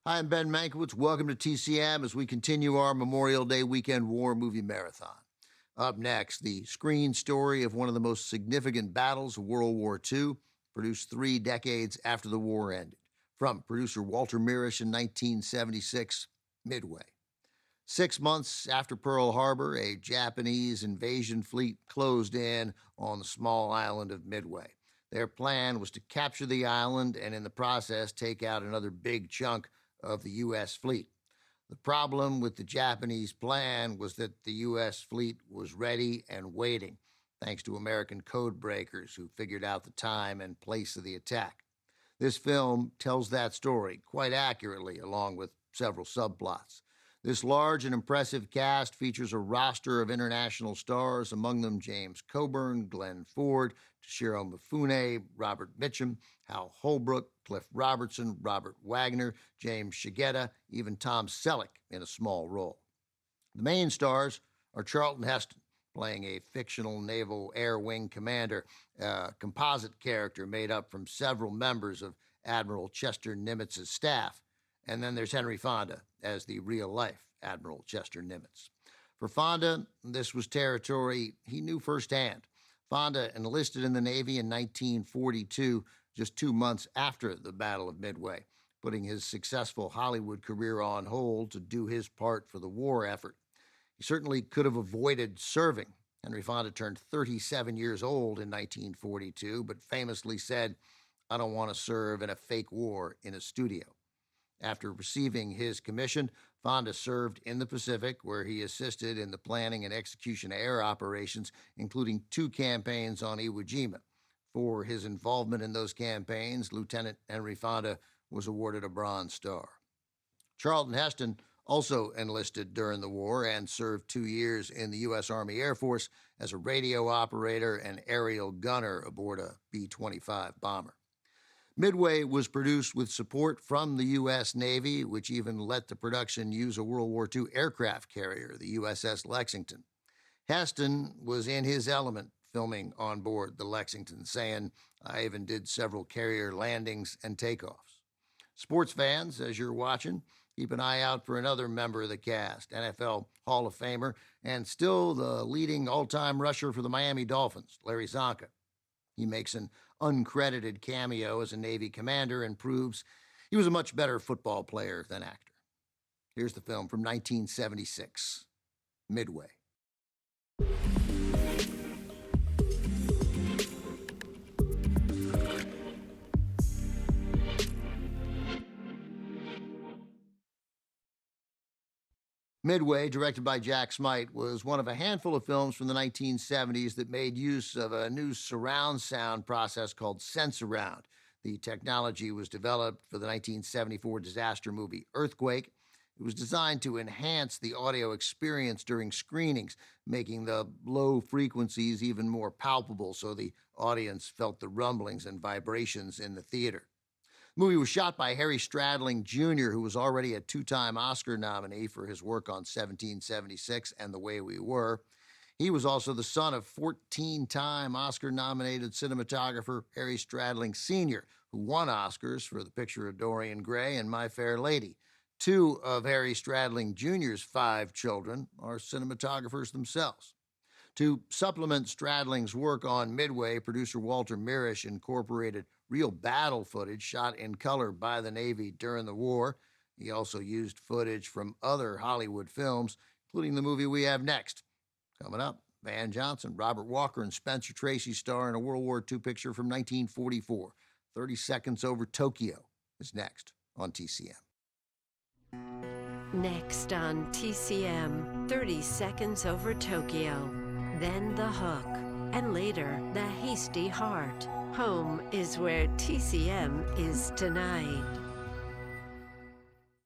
Hi, I'm Ben Mankiewicz. Welcome to TCM as we continue our Memorial Day weekend war movie marathon. Up next, the screen story of one of the most significant battles of World War II, produced 3 decades after the war ended. From producer Walter Mirisch in 1976, Midway. 6 months after Pearl Harbor, a Japanese invasion fleet closed in on the small island of Midway. Their plan was to capture the island and in the process take out another big chunk of the U.S. fleet. The problem with the Japanese plan was that the U.S. fleet was ready and waiting, thanks to American code breakers who figured out the time and place of the attack. This film tells that story quite accurately, along with several subplots. This large and impressive cast features a roster of international stars, among them James Coburn, Glenn Ford, Toshiro Mifune, Robert Mitchum, Hal Holbrook, Cliff Robertson, Robert Wagner, James Shigeta, even Tom Selleck in a small role. The main stars are Charlton Heston, playing a fictional Naval Air Wing commander, a composite character made up from several members of Admiral Chester Nimitz's staff. And then there's Henry Fonda as the real-life Admiral Chester Nimitz. For Fonda, this was territory he knew firsthand. Fonda enlisted in the Navy in 1942, just 2 months after the Battle of Midway, putting his successful Hollywood career on hold to do his part for the war effort. He certainly could have avoided serving. Henry Fonda turned 37 years old in 1942, but famously said, "I don't want to serve in a fake war in a studio." After receiving his commission, Fonda served in the Pacific, where he assisted in the planning and execution of air operations, including 2 campaigns on Iwo Jima. For his involvement in those campaigns, Lieutenant Henry Fonda was awarded a Bronze Star. Charlton Heston also enlisted during the war and served 2 years in the U.S. Army Air Force as a radio operator and aerial gunner aboard a B-25 bomber. Midway was produced with support from the U.S. Navy, which even let the production use a World War II aircraft carrier, the USS Lexington. Heston was in his element filming on board the Lexington, saying, "I even did several carrier landings and takeoffs." Sports fans, as you're watching, keep an eye out for another member of the cast, NFL Hall of Famer, and still the leading all-time rusher for the Miami Dolphins, Larry Zonka. He makes an uncredited cameo as a Navy commander and proves he was a much better football player than actor. Here's the film from 1976, Midway. Midway, directed by Jack Smite, was one of a handful of films from the 1970s that made use of a new surround sound process called Sensurround. The technology was developed for the 1974 disaster movie Earthquake. It was designed to enhance the audio experience during screenings, making the low frequencies even more palpable so the audience felt the rumblings and vibrations in the theater. The movie was shot by Harry Stradling Jr., who was already a 2-time Oscar nominee for his work on 1776 and The Way We Were. He was also the son of 14-time Oscar-nominated cinematographer Harry Stradling Sr., who won Oscars for The Picture of Dorian Gray and My Fair Lady. 2 of Harry Stradling Jr.'s 5 children are cinematographers themselves. To supplement Stradling's work on Midway, producer Walter Mirisch incorporated real battle footage shot in color by the Navy during the war. He also used footage from other Hollywood films, including the movie we have next. Coming up, Van Johnson, Robert Walker, and Spencer Tracy star in a World War II picture from 1944. 30 Seconds Over Tokyo is next on TCM. Next on TCM, 30 Seconds Over Tokyo. Then The Hook, and later The Hasty Heart. Home is where TCM is tonight.